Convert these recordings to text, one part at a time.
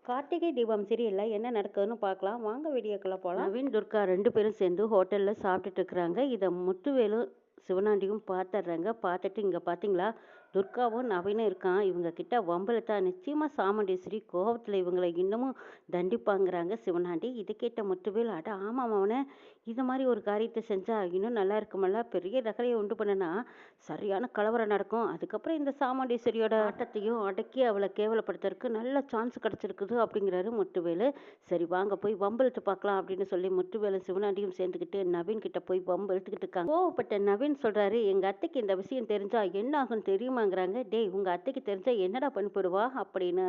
கார்த்திகை தீபம் சீரியல்ல என்ன நடக்குதுன்னு பார்க்கலாம். வாங்க வீடியோக்குள்ள போலாம். நவீன், துர்கா 2 பேரும் சேர்ந்து ஹோட்டல்ல சாப்பிட்டுட்டு இருக்கிறாங்க. இத முத்துவேலு சிவனாண்டியும் பார்த்துடுறாங்க. பார்த்துட்டு, இங்க பார்த்தீங்களா, துர்காவும் நவீனும் இருக்கான். இவங்க கிட்ட வம்பிழுத்தா நிச்சயமா சாமுண்டீஸ்வரி கோவத்துல இவங்களை இன்னமும் தண்டிப்பாங்கிறாங்க சிவனாண்டி. இது கேட்ட முத்துவேல், அட ஆமாம் அவனை, இது மாதிரி ஒரு காரியத்தை செஞ்சா இன்னும் நல்லா இருக்குமல்ல, பெரிய ரகலையை உண்டு பண்ணுனா சரியான கலவரம் நடக்கும். அதுக்கப்புறம் இந்த சாமுண்டீஸ்வரியோட ஆட்டத்தையும் அடக்கி அவளை கேவலப்படுத்துறதுக்கு நல்ல சான்ஸ் கிடைச்சிருக்குது அப்படிங்கிறாரு முத்துவேலு. சரி வாங்க போய் வம்பு இழுத்து பார்க்கலாம் அப்படின்னு சொல்லி முத்துவேலு சிவனாண்டியும் சேர்ந்துக்கிட்டு நவீன் கிட்ட போய் வம்பு இழுத்துக்கிட்டு இருக்காங்க. கோவப்பட்ட நவீன் சொல்றாரு, எங்க அத்தைக்கு இந்த விஷயம் தெரிஞ்சா என்ன ஆகும் தெரியுமாங்கிறாங்க. டேய், உங்க அத்தைக்கு தெரிஞ்சா என்னடா பண்ணிவிடுவா அப்படின்னு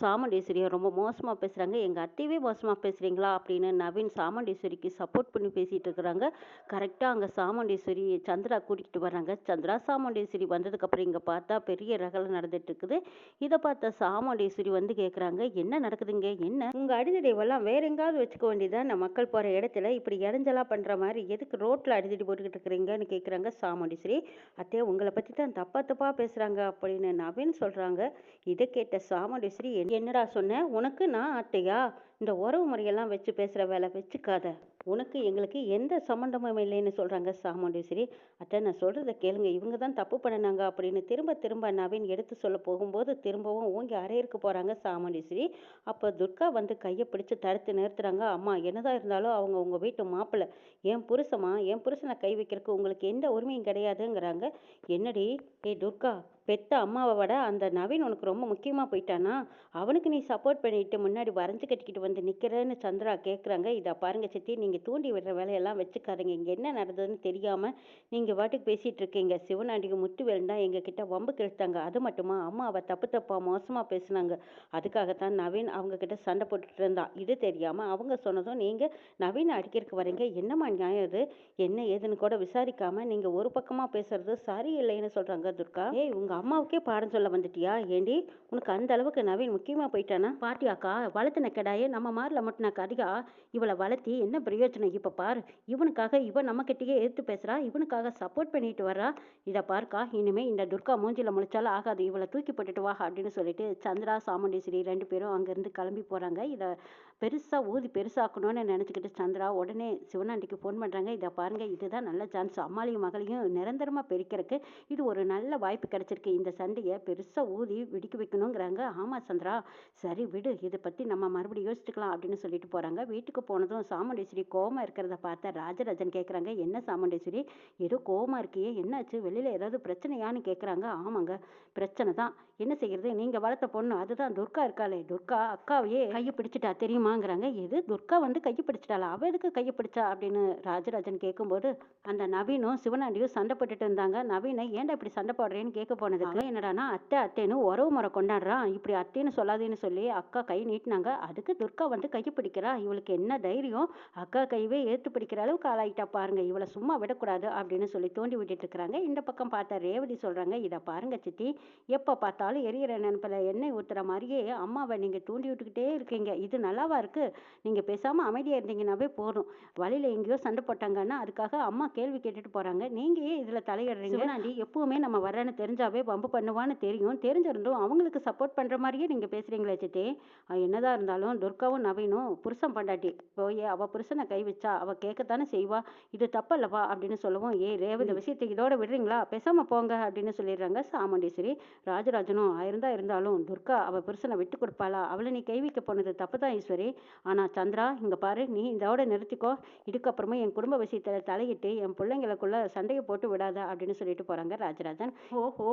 சாமுண்டீஸ்வரியை ரொம்ப மோசமா பேசுறாங்க. எங்க அத்தையவே மோசமா பேசுறீங்களா அப்படின்னு நவீன் சாமுண்டீஸ்வரிக்கு சப்போர்ட் பண்ணி பேசிட்டு இருக்கிறாங்க. கரெக்டா அங்க சாமுண்டீஸ்வரி சந்திரா கூட்டிகிட்டு வர்றாங்க. சந்திரா சாமுண்டீஸ்வரி வந்ததுக்கு அப்புறம் இங்க பார்த்தா பெரிய ரகலை நடந்துட்டு இருக்குது. இதை பார்த்த சாமுண்டீஸ்வரி வந்து கேட்குறாங்க, என்ன நடக்குதுங்க, என்ன உங்க அடிதடிவெல்லாம் வேற எங்காவது வச்சுக்க வேண்டியதான், மக்கள் போற இடத்துல இப்படி இடைஞ்சலா பண்ற மாதிரி எதுக்கு ரோட்ல அடிதடி போட்டுக்கிட்டு இருக்கிறீங்கன்னு கேட்குறாங்க சாமுண்டீஸ்வரி. அத்தையே, உங்களை பத்தி தான் தப்பா தப்பா பேசுறாங்க அப்படின்னு நவீன் சொல்றாங்க. இதை கேட்ட சாமுண்டீஸ்வரி, என்னடா சொன்ன, உனக்கு நான் அத்தையா, இந்த உறவு முறையெல்லாம் வச்சு பேசுற வேலை வச்சுக்காத, உனக்கு எங்களுக்கு எந்த சம்மந்தமும் இல்லைன்னு சொல்றாங்க சாமுண்டீஸ்வரி. அத்தை, நான் சொல்றதை கேளுங்க, இவங்க தான் தப்பு பண்ணினாங்க அப்படின்னு திரும்ப திரும்ப நவீன் எடுத்து சொல்ல போகும்போது திரும்பவும் ஓங்கி அறையிற்கு போறாங்க சாமுண்டீஸ்வரி. அப்போ துர்கா வந்து கையை பிடிச்சு தடுத்து நிறுத்துறாங்க. அம்மா, என்னதான் இருந்தாலும் அவங்க உங்க வீட்டு மாப்பிள்ளை, என் புருஷமா, என் புருஷனை கை வைக்கிறதுக்கு உங்களுக்கு எந்த உரிமையும் கிடையாதுங்கிறாங்க. என்னடி, ஏய் துர்கா, பெத்த அம்மாவை விட அந்த நவீன் உனக்கு ரொம்ப முக்கியமாக போயிட்டானா, அவனுக்கு நீ சப்போர்ட் பண்ணிட்டு முன்னாடி வரைஞ்சி கட்டிக்கிட்டு வந்து நிற்கிறேன்னு சந்திரா கேட்குறாங்க. இதை பாருங்க சித்தி, நீங்கள் தூண்டி விடுற வேலையெல்லாம் வச்சுக்காதீங்க. இங்கே என்ன நடந்ததுன்னு தெரியாமல் நீங்கள் வாட்டுக்கு பேசிகிட்டு இருக்கீங்க. சிவனாண்டிக்கு முத்துவேல் தான் எங்கள் கிட்ட வம்பு கிழித்தாங்க. அது மட்டுமா, அம்மா அவள் தப்பு தப்பாக மோசமாக பேசுனாங்க. அதுக்காகத்தான் நவீன் அவங்க கிட்ட சண்டை போட்டுட்டு இருந்தான். இது தெரியாமல் அவங்க சொன்னதும் நீங்கள் நவீனை அடிக்கிறதுக்கு வரீங்க. என்னம்மா நியாயம் இது, என்ன ஏதுன்னு கூட விசாரிக்காம நீங்கள் ஒரு பக்கமாக பேசுறது சரியில்லைன்னு சொல்கிறாங்க துர்கா. ஏய், உங்கள் அம்மாவுக்கே பாடம் சொல்ல வந்துட்டியா ஏண்டி, உனக்கு அந்த அளவுக்கு நவீன் முக்கியமாக போயிட்டானா, பாட்டியாக்கா வளர்த்துன கெடாயே நம்ம மாரில் மட்டும் அதிகா, இவளை வளர்த்தி என்ன பிரயோஜனம், இப்போ பாரு, இவனுக்காக இவன் நம்மக்கிட்டேயே எடுத்து பேசுகிறா, இவனுக்காக சப்போர்ட் பண்ணிட்டு வர்றா. இதை பார்க்கா, இனிமேல் இந்த துர்கா மூஞ்சியில் முழிச்சாலும் ஆகாது, இவளை தூக்கி போட்டுட்டு வா அப்படின்னு சொல்லிட்டு சந்திரா சாமுண்டீஸ்வரி 2 பேரும் அங்கேருந்து கிளம்பி போகிறாங்க. இதை பெருசாக ஊதி பெருசாக்கணும்னு நினச்சிக்கிட்டு சந்திரா உடனே சிவனாண்டிக்கு ஃபோன் பண்ணுறாங்க. இதை பாருங்கள், இதுதான் நல்ல சான்ஸ், அம்மாளையும் மகளையும் நிரந்தரமாக பிரிக்கிறதுக்கு இது ஒரு நல்ல வாய்ப்பு கிடைச்சிருக்கு. இந்த சண்டையை பெருசாக ஊதி வெடிக்க வைக்கணுங்கிறாங்க. ஆமாம் சந்திரா, சரி விடு, இதை பற்றி நம்ம மறுபடியும் யோசிச்சுக்கலாம் அப்படின்னு சொல்லிட்டு போகிறாங்க. வீட்டுக்கு போனதும் சாமுண்டீஸ்வரி கோவமாக இருக்கிறத பார்த்த ராஜராஜன் கேட்குறாங்க, என்ன சாமுண்டீஸ்வரி, ஏதோ கோவமாக இருக்கியே, என்னாச்சு, வெளியில் ஏதாவது பிரச்சனையான்னு கேட்குறாங்க. ஆமாங்க, பிரச்சனை தான், என்ன செய்யறது, நீங்கள் வளர்த்த பொண்ணு அதுதான் துர்கா இருக்காளே, துர்கா அக்காவையே கையை பிடிச்சிட்டா தெரியுமாங்கிறாங்க. எது, துர்கா வந்து கையை பிடிச்சிட்டாளா, அவ எதுக்கு கையை பிடிச்சா அப்படின்னு ராஜராஜன் கேட்கும்போது, அந்த நவீனும் சிவனாண்டியும் சண்டை போட்டுட்டு இருந்தாங்க. நவீனை ஏன்டா இப்படி சண்டை போடுறேன்னு கேட்க போனதுக்கு, என்னடானா அத்தை அத்தைன்னு உறவு முறை கொண்டாடுறான், இப்படி அத்தைன்னு சொல்லாதேன்னு சொல்லி அக்கா கை நீட்டினாங்க. அதுக்கு துர்கா வந்து கையை பிடிக்கிறா, இவளுக்கு என்ன தைரியம், அக்கா கையவே ஏற்று பிடிக்கிற அளவுக்கு ஆளாயிட்டா பாருங்க, இவளை சும்மா விடக்கூடாது அப்படின்னு சொல்லி தோண்டி விட்டுட்டு இருக்கிறாங்க. இந்த பக்கம் பார்த்தா ரேவதி சொல்றாங்க, இதை பாருங்க சித்தி, எப்போ பார்த்தாலும் எரியிற நினைப்பில் எண்ணெய் ஊற்றுற மாதிரியே அம்மாவை நீங்கள் தூண்டி விட்டுக்கிட்டே இருக்கீங்க, இது நல்லாவா இருக்கு, நீங்கள் பேசாமல் அமைதியாக இருந்தீங்கன்னாவே போதும். வழியில் எங்கேயோ சண்டை போட்டாங்கன்னா அதுக்காக அம்மா கேள்வி கேட்டுட்டு போகிறாங்க, நீங்கள் ஏன் இதில் தலையிடுறீங்க, சிவனாண்டி எப்பவுமே நம்ம வர்றேன்னு தெரிஞ்சாவே வம்பு பண்ணுவான்னு தெரியும், தெரிஞ்சிருந்தும் அவங்களுக்கு சப்போர்ட் பண்ணுற மாதிரியே நீங்கள் பேசுகிறீங்களே சித்தி, என்னதான் இருந்தாலும் துர்காவும் நவீனும் புருஷன் பண்டாட்டி, போய் அவள் புருஷனை கை வச்சா அவள் கேட்கத்தானே செய்வா, இது தப்பல்லவா அப்படின்னு சொல்லவும், ஏ ரேவதி, விஷயத்தை இதோட விடுறீங்களா, பேசாமல் போங்க அப்படின்னு சொல்லிடுறாங்க சாமுண்டீஸ்வரி. ராஜராஜனும், ஆயிருந்தா இருந்தாலும் துர்கா அவள் புருஷனை விட்டு கொடுப்பாளா, அவளை நீ கை வைக்க போனது தப்பு தான் ஈஸ்வரி, ஆனால் சந்திரா இங்கே பாரு, நீ இதோட நிறுத்திக்கோ, இதுக்கப்புறமா என் குடும்ப விஷயத்தில் தலையிட்டு என் பிள்ளைங்களுக்குள்ள சண்டையை போட்டு விடாத அப்படின்னு சொல்லிட்டு போகிறாங்க ராஜராஜன். ஓஹோ,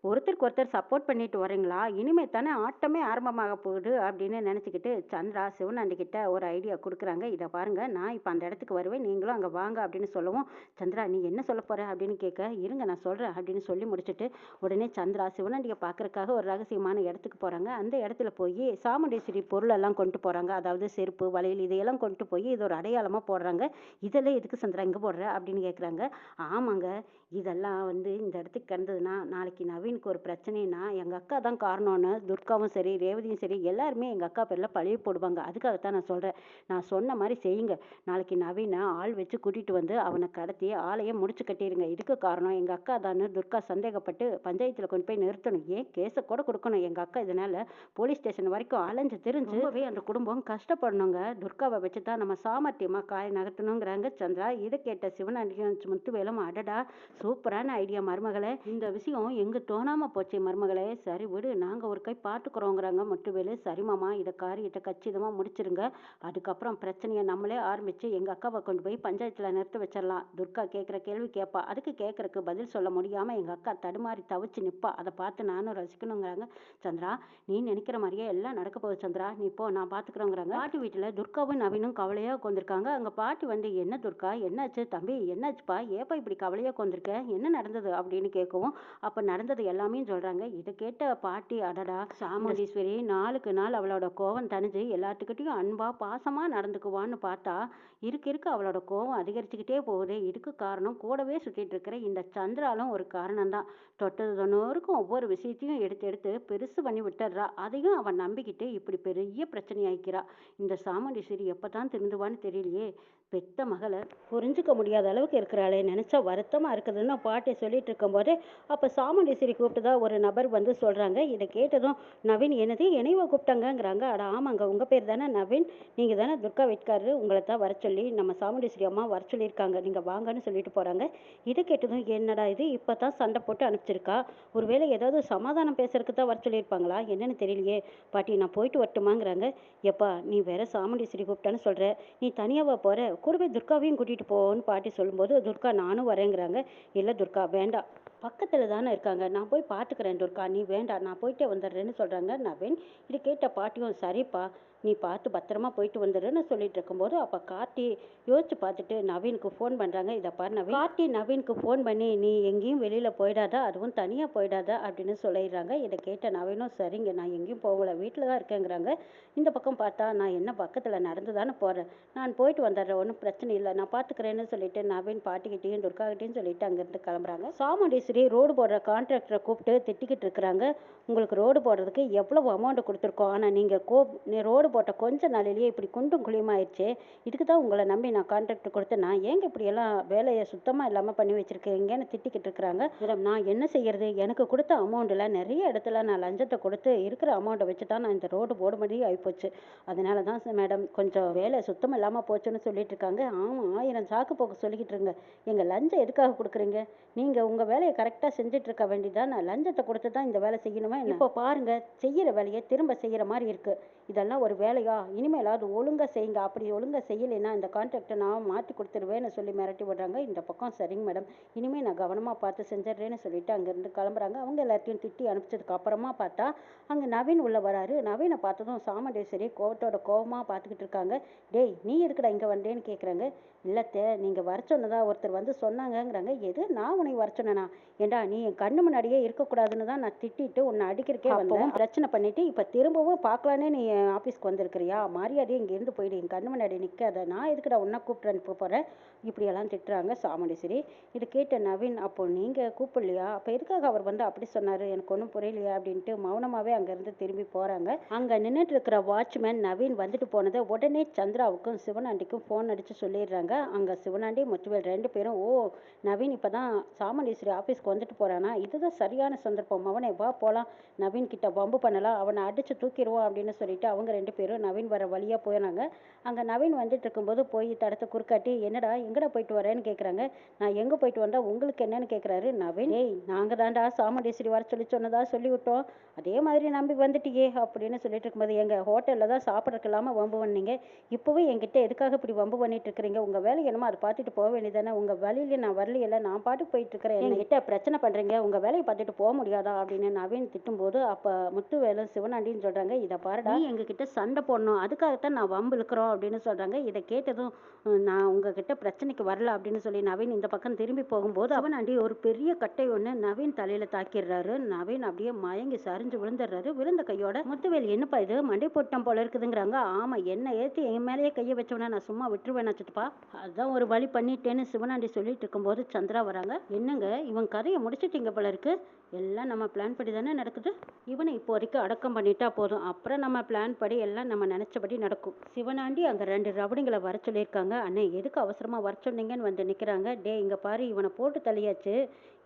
ஒருத்தருக்கு ஒருத்தர் சப்போர்ட் பண்ணிட்டு வரீங்களா, இனிமே தானே ஆட்டமே ஆரம்பமாக போகுது அப்படின்னு நினச்சிக்கிட்டு சந்திரா சிவனாண்டி கிட்ட ஒரு ஐடியா கொடுக்குறாங்க. இதை பாருங்க, நான் இப்போ அந்த இடத்துக்கு வருவேன், நீங்களும் அங்கே வாங்க அப்படின்னு சொல்லவும், சந்திரா நீ என்ன சொல்ல போற அப்படின்னு கேட்க, இருங்க நான் சொல்கிறேன் அப்படின்னு சொல்லி முடிச்சுட்டு உடனே சந்திரா சிவனாண்டியை பார்க்கறதுக்காக ஒரு ரகசியமான இடத்துக்கு போகிறாங்க. அந்த இடத்துல போய் சாமுண்டீஸ்வரி பொருளெல்லாம் கொண்டு போகிறாங்க, அதாவது செருப்பு வளையல் இதையெல்லாம் கொண்டு போய் இது ஒரு அடையாளமாக போடுறாங்க. இதெல்லாம் எதுக்கு சந்திரா இங்கே போடுற அப்படின்னு கேட்குறாங்க. ஆமாங்க, இதெல்லாம் வந்து இந்த இடத்துக்கு கிடந்ததுன்னா நாளைக்கு நவீனுக்கு ஒரு பிரச்சனைனா எங்கள் அக்கா தான் காரணம்னு துர்காவும் சரி ரேவதியும் சரி எல்லாருமே எங்கள் அக்கா பேரில் பழிய போடுவாங்க. அதுக்காகத்தான் நான் சொல்கிறேன். நான் சொன்ன மாதிரி செய்யுங்க. நாளைக்கு நவீனை ஆள் வச்சு கூட்டிகிட்டு வந்து அவனை கடத்தி ஆளையே முடிச்சு கட்டிடுங்க. இதுக்கு காரணம் எங்கள் அக்கா தான்னு துர்கா சந்தேகப்பட்டு பஞ்சாயத்தில் கொண்டு போய் நிறுத்தணும். ஏன் கேஸை கூட கொடுக்கணும். எங்கள் அக்கா இதனால் போலீஸ் ஸ்டேஷன் வரைக்கும் அலைஞ்சு தெரிஞ்சு ரொம்பவே அந்த குடும்பம் கஷ்டப்படணுங்க. துர்காவை வச்சு தான் நம்ம சாமர்த்தியமாக காய் நகர்த்தணுங்கிறாங்க சந்திரா. இதை கேட்ட சிவனாண்டியும் முத்துவேலும் அடடா சூப்பரான ஐடியா மருமகளே. இந்த விஷயம் எங்க தோணாம போச்சே மருமகளே. சரி விடு, நாங்க ஒரு கை பார்த்துக்குறோங்கிறாங்க முத்துவேலு. சரி மாமா, இதை காரியத்தை கச்சிதமா முடிச்சிருங்க. அதுக்கப்புறம் பிரச்சனையை நம்மளே ஆரம்பிச்சு எங்க அக்காவை கொண்டு போய் பஞ்சாயத்துல நிறுத்த வச்சிடலாம். துர்கா கேட்குற கேள்வி கேட்பா. அதுக்கு கேட்கறக்கு பதில் சொல்ல முடியாம எங்க அக்கா தடுமாறி தவிச்சு நிப்பா. அதை பார்த்து நானும் ரசிக்கணுங்கிறாங்க சந்திரா. நீ நினைக்கிற மாதிரியே எல்லாம் நடக்க போகுது சந்திரா. நீ போ, நான் பார்த்துக்குறோங்கிறாங்க. பாட்டி வீட்டுல துர்காவும் நவீனும் கவலையா உட்காந்துருக்காங்க. அங்க பாட்டி வந்து என்ன துர்கா, என்னாச்சு தம்பி, என்னாச்சுப்பா, ஏப்பா இப்படி கவலையா உட்காந்துருக்க, என்ன நடந்தது அப்படின்னு கேட்கவும் அப்ப நடந்தது எல்லாமே சொல்றாங்க. இதை கேட்ட பாட்டி அடடா சாமுண்டீஸ்வரி நாளுக்கு நாள் அவளோட கோவம் தணிஞ்சு எல்லாத்துக்கிட்டையும் அன்பா பாசமா நடந்துக்குவான்னு பார்த்தா இருக்க இருக்க அவளோட கோவம் அதிகரிச்சுக்கிட்டே போகுது. இதுக்கு காரணம் கூடவே சுத்திட்டு இருக்கிற இந்த சந்திராலும் ஒரு காரணம் தான். தொட்டது தொண்ணூறுக்கும் ஒவ்வொரு விஷயத்தையும் எடுத்து எடுத்து பெருசு பண்ணி விட்டுறா. அதையும் அவன் நம்பிக்கிட்டு இப்படி பெரிய பிரச்சனை ஆயிக்கிறா. இந்த சாமுண்டீஸ்வரி எப்பதான் திருந்துவான்னு தெரியலையே. பெத்த மகளை புரிஞ்சுக்க முடியாத அளவுக்கு இருக்கிறாளே, நினைச்சா வருத்தமா இருக்குதுன்னு பாட்டி சொல்லிட்டு இருக்கும்போது அப்ப சாமுண்டீஸ்வரி கூப்பிட்டுதா ஒரு நபர் வந்து சொல்றாங்க. இதை கேட்டதும் நவீன் என்னது என்னைவா கூப்பிட்டாங்கங்கிறாங்க. அட ஆமாங்க, உங்க பேர் தானே நவீன், நீங்க தானே துர்கா வீட்டுக்காரரு, உங்களை தான் வர சொல்லி நம்ம சாமுண்டீஸ்வரி அம்மா வர சொல்லியிருக்காங்க, நீங்க வாங்கன்னு சொல்லிட்டு போறாங்க. இதை கேட்டதும் என்னடா இது இப்பதான் சண்டை போட்டு அனுப்பிச்சிருக்கா, ஒருவேளை ஏதாவது சமாதானம் பேசுறதுக்கு தான் வர சொல்லியிருப்பாங்களா என்னன்னு தெரியலையே. பாட்டி நான் போயிட்டு வரட்டுமாங்கிறாங்க. எப்பா நீ வேற சாமுண்டீஸ்வரி கூப்பிட்டான்னு சொல்ற, நீ தனியாவா போற, கூடவே துர்காவையும் கூட்டிட்டு போன்னு பாட்டி சொல்லும்போது துர்கா நானும் வரேங்கிறாங்க. இல்லை துர்கா வேண்டாம், பக்கத்தில் தானே இருக்காங்க, நான் போய் பார்த்துக்கிறேன் துர்கா, நீ வேண்டாம் நான் போயிட்டே வந்துடுறேன்னு சொல்கிறாங்க நவீன். இது கேட்ட பாட்டியும் சரிப்பா நீ பார்த்து பத்திரமா போயிட்டு வந்துடுன்னு சொல்லிட்டு இருக்கும்போது அப்போ கார்த்தி யோசிச்சு பார்த்துட்டு நவீனுக்கு ஃபோன் பண்ணுறாங்க. இதை பாரு நவீன், கார்த்தி நவீனுக்கு ஃபோன் பண்ணி நீ எங்கேயும் வெளியில் போயிடாத, அதுவும் தனியாக போயிடாத அப்படின்னு சொல்லிடுறாங்க. இதை கேட்ட நவீனும் சரிங்க நான் எங்கேயும் போகல, வீட்டில் தான் இருக்கேங்கிறாங்க. இந்த பக்கம் பார்த்தா நான் என்ன பக்கத்தில் நடந்து தானே போகிறேன், நான் போயிட்டு வந்துடுறேன், ஒன்றும் பிரச்சனை இல்லை, நான் பார்த்துக்கிறேன்னு சொல்லிட்டு நவீன் பாட்டிக்கிட்டையும் துர்காகிட்டையும் சொல்லிட்டு அங்கேருந்து கிளம்புறாங்க. சாமுண்டீஸ்வரி ரோடு போடுற கான்ட்ராக்டரை கூப்பிட்டு திட்டிக்கிட்டு இருக்கிறாங்க. உங்களுக்கு ரோடு போடுறதுக்கு எவ்வளவு அமௌண்ட் கொடுத்துருக்கோம், ஆனால் நீங்கள் ரோடு போட்ட கொஞ்ச நாளிலேயே இப்படி குண்டும் குழியுமாயிடுச்சு, இதுக்கு தான் உங்களை நம்பி நான் கான்ட்ராக்ட் கொடுத்தேன், நான் ஏங்க இப்படியெல்லாம் வேலையை சுத்தமாக இல்லாமல் பண்ணி வச்சுருக்கீங்கன்னு திட்டிக்கிட்டு இருக்கிறாங்க. மேடம் நான் என்ன செய்யறது, எனக்கு கொடுத்த அமௌண்ட்டில் நிறைய இடத்துல நான் லஞ்சத்தை கொடுத்து இருக்கிற அமௌண்ட்டை வச்சு தான் நான் இந்த ரோடு போட மாதிரி ஆகிப்போச்சு, அதனால தான் மேடம் கொஞ்சம் வேலை சுத்தம் இல்லாமல் போச்சுன்னு சொல்லிட்டு இருக்காங்க. ஆமாம் 1000 சாக்கு போக்கு சொல்லிக்கிட்டு இருங்க, எங்கள் லஞ்சம் எதுக்காக கொடுக்குறீங்க, நீங்கள் உங்கள் வேலையை கரெக்டாக செஞ்சுட்டு இருக்க வேண்டியதான், நான் லஞ்சத்தை கொடுத்து தான் இந்த வேலை செய்யணுமா. இப்போ பாருங்க செய்கிற வேலையை திரும்ப செய்கிற மாதிரி இருக்கு, இதெல்லாம் ஒரு வேலையா, இனிமேலாவது ஒழுங்காக செய்யுங்க, அப்படி ஒழுங்காக செய்யலைன்னா இந்த கான்ட்ராக்டை நான் மாற்றி கொடுத்துருவேன்னு சொல்லி மிரட்டி விடுறாங்க. இந்த பக்கம் சரிங்க மேடம், இனிமேல் நான் கவனமாக பார்த்து செஞ்சிடுறேன்னு சொல்லிட்டு அங்கேருந்து கிளம்புறாங்க. அவங்க எல்லாத்தையும் திட்டி அனுப்பிச்சதுக்கு அப்புறமா பார்த்தா அங்கே நவீன் உள்ள வராரு. நவீனை பார்த்ததும் சாமுண்டீஸ்வரி கோவமாக பார்த்துக்கிட்டு இருக்காங்க. டேய் நீ எதுக்குடா இங்கே வந்தேன்னு கேட்குறாங்க. இல்லத்த நீங்கள் வர சொன்னதா ஒருத்தர் வந்து சொன்னாங்கங்கிறாங்க. எது நான் உன்னை வர சொன்னேனா, ஏண்டா நீ என் கண்ணு முன்னாடியே இருக்கக்கூடாதுன்னு தான் நான் திட்டிட்டு உன்னை அடிக்கிறக்கே வந்தேன், பிரச்சனை பண்ணிட்டு இப்போ திரும்பவும் பார்க்கலானே நீ ஆஃபீஸ்க்கு வந்திருக்கிறியா, மரியாதையே இங்கேருந்து போயிடு, என் கண்ணு முன்னாடி நிற்காத, நான் எதுக்குடா உன்னை கூப்பிட்டு அனுப்ப போகிறேன், இப்படியெல்லாம் திட்டுறாங்க சாமுண்டீஸ்வரி. இது கேட்ட நவீன் அப்போ நீங்கள் கூப்பிடலையா, அப்போ எதுக்காக அவர் வந்து அப்படி சொன்னார், எனக்கு ஒன்றும் புரியலையா அப்படின்ட்டு மௌனமாகவே அங்கேருந்து திரும்பி போகிறாங்க. அங்கே நின்றுட்டு இருக்கிற வாட்ச்மேன் நவீன் வந்துட்டு போனதை உடனே சந்திராவுக்கும் சிவனாண்டிக்கும் ஃபோன் அடித்து சொல்லிடுறாங்க. அங்கே சிவனாண்டி முத்துவேல் 2 பேரும் ஓ நவீன் இப்போ தான் சாமுண்டீஸ்வரி ஆஃபீஸ்க்கு வந்துட்டு போகிறானா, இதுதான் சரியான சந்தர்ப்பம், அவனை வா போகலாம், நவீன் கிட்ட பம்பு பண்ணலாம், அவனை அடித்து தூக்கிடுவோம் அப்படின்னு சொல்லிட்டு அவங்க 2 பேரும் நவீன் வர வழியாக போயினாங்க. அங்கே நவீன் வந்துட்டு இருக்கும்போது போய் தடத்தை குறுக்காட்டி என்னடா எங்கடா போயிட்டு வரேன்னு கேட்குறாங்க. நான் எங்கே போயிட்டு வந்தால் உங்களுக்கு என்னன்னு கேட்குறாரு நவீன். ஏய் நாங்கள் தாண்டா சாமுண்டீஸ்வரி வர சொன்னதா சொல்லிவிட்டோம், அதே மாதிரி நம்பி வந்துட்டியே அப்படின்னு சொல்லிட்டு இருக்கும்போது எங்கள் ஹோட்டலில் தான் சாப்பிட்றதுக்கு இல்லாமல் வம்பு பண்ணீங்க, இப்போவே என்கிட்ட எதுக்காக இப்படி வம்பு பண்ணிட்டு இருக்கிறீங்க, உங்கள் வேலை என்னமோ அதை பார்த்துட்டு போக வேண்டியதானே, உங்கள் வழியில நான் வரலையில, நான் பாட்டுக்கு போயிட்டு இருக்கிறேன், என்கிட்ட பிரச்சனை பண்ணுறீங்க, உங்கள் வேலையை பார்த்துட்டு போக முடியாதா அப்படின்னு நவீன் திட்டும்போது, அப்போ முத்துவேலு சிவனாண்டின்னு சொல்கிறாங்க, இதை பாருடா நீ எங்ககிட்ட சண்டை போடணும், அதுக்காகத்தான் நான் வம்பு இழுக்கிறோம் அப்படின்னு சொல்கிறாங்க. இதை கேட்டதும் நான் உங்ககிட்ட பிரச்சனைக்கு வரல அப்படின்னு சொல்லி நவீன் இந்த பக்கம் திரும்பி போகும்போது சிவனாண்டி ஒரு பெரிய கட்டை ஒன்று நவீன் தலையில் தாக்கிடுறாரு. நவீன் அப்படியே மயங்கி சரிஞ்சு விழுந்துடுறாரு. விழுந்த கையோட முத்துவேல் என்னப்பா இது மண்டை போட்டம் போல இருக்குதுங்கிறாங்க. ஆமாம், என்ன ஏற்றி என் மேலேயே கையை வச்சோன்னா நான் சும்மா விட்டுருவேன் சித்தப்பா, அதான் ஒரு வழி பண்ணிட்டேன்னு சிவனாண்டி சொல்லிட்டு இருக்கும்போது சந்திரா வராங்க. என்னங்க இவன் கதையை முடிச்சிட்டீங்க போல இருக்கு, எல்லாம் நம்ம பிளான் படி தானே நடக்குது, இவனை இப்போ வரைக்கும் அடக்கம் பண்ணிட்டா போதும், அப்புறம் நம்ம பிளான் படி எல்லாம் நம்ம நினைச்சபடி நடக்கும். சிவனாண்டி அங்கே 2 ரவுடிங்களை வர சொல்லியிருக்காங்க. அண்ணே எதுக்கு அவசரமாக வர சொன்னீங்கன்னு வந்து நிற்கிறாங்க. டே இங்கே பாரு, இவனை போட்டு தள்ளியாச்சு,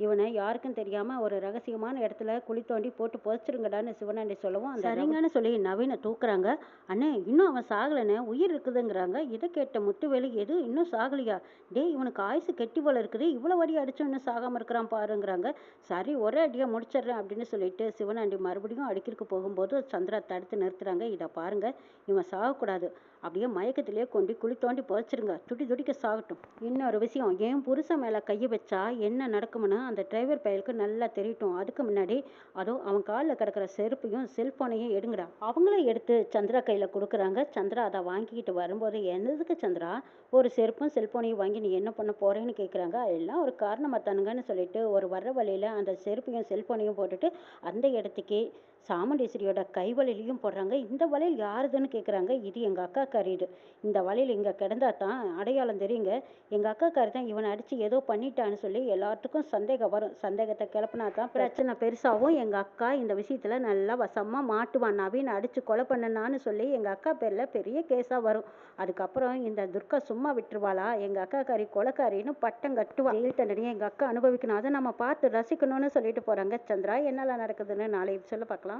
இவனை யாருக்கும் தெரியாமல் ஒரு ரகசியமான இடத்துல குழி தோண்டி போட்டு புதைச்சிருங்கடான்னு சிவனாண்டி சொல்லவும் சரிங்கன்னு சொல்லி நவீனை தூக்குறாங்க. அண்ணே இன்னும் அவன் சாகலைண்ணே, உயிர் இருக்குதுங்கிறாங்க. இதை கேட்ட முத்துவேலு எது இன்னும் சாகலையா, டே இவனுக்கு ஆயுசு கெட்டி போல இருக்குது, இவ்வளோ அடி அடிச்சும் இன்னும் சாகாமல் இருக்கிறான் பாருங்கிறாங்க. சரி ஒரே அடியாக முடிச்சிடுறேன் அப்படின்னு சொல்லிட்டு சிவனாண்டி மறுபடியும் அடிக்கிறதுக்கு போகும்போது சந்திரா தடுத்து நிறுத்துறாங்க. இதை பாருங்க, இவன் சாகக்கூடாது, அப்படியே மயக்கத்திலேயே கொண்டு குழி தோண்டி புதைச்சிருங்க, துடி துடிக்க சாகட்டும். இன்னொரு விஷயம், என் புருஷன் மேலே கையை வச்சா என்ன நடக்கும்னு அந்த டிரைவர் பயலுக்கு நல்லா தெரியட்டும். அதுக்கு முன்னாடி அதுவும் அவன் காலில் கிடக்கிற செருப்பையும் செல்ஃபோனையும் எடுங்கடா. அவங்கள எடுத்து சந்திரா கையில் கொடுக்குறாங்க. சந்திரா அதை வாங்கிக்கிட்டு வரும்போது, என்னதுக்கு சந்திரா ஒரு செருப்பும் செல்ஃபோனையும் வாங்கி நீ என்ன பண்ண போறேன்னு கேட்குறாங்க. எல்லாம் ஒரு காரணமாக தானுங்கன்னு சொல்லிட்டு ஒரு வர்ற வழியில் அந்த செருப்பையும் செல்ஃபோனையும் போட்டுட்டு அந்த இடத்துக்கே சாமுண்டீஸ்வரியோட கை வலையிலையும் போடுறாங்க. இந்த வலையில் யாருதுன்னு கேட்குறாங்க. இது எங்கள் அக்கா காரிடு, இந்த வலையில் இங்கே கிடந்தா தான் அடையாளம் தெரியுங்க, எங்கள் அக்கா காரி தான் இவனை அடித்து ஏதோ பண்ணிட்டான்னு சொல்லி எல்லாத்துக்கும் சந்தேகம் வரும். சந்தேகத்தை கிளப்பினா தான் பிரச்சனை பெருசாகவும் எங்கள் அக்கா இந்த விஷயத்தில் நல்லா வசமாக மாட்டுவான். நவீன் அடித்து கொலை பண்ணனான்னு சொல்லி எங்கள் அக்கா பேரில் பெரிய கேஸாக வரும். அதுக்கப்புறம் இந்த துர்கா சும்மா விட்டுருவாளா, எங்கள் அக்கா காரி கொலைக்காரின்னு பட்டம் கட்டுவா. ஜெயில் தண்டனையை எங்கள் அக்கா அனுபவிக்கணும், அதை நம்ம பார்த்து ரசிக்கணும்னு சொல்லிட்டு போகிறாங்க. சந்திரா என்னெல்லாம் நடக்குதுன்னு நாளை சொல்ல பார்க்கலாம்.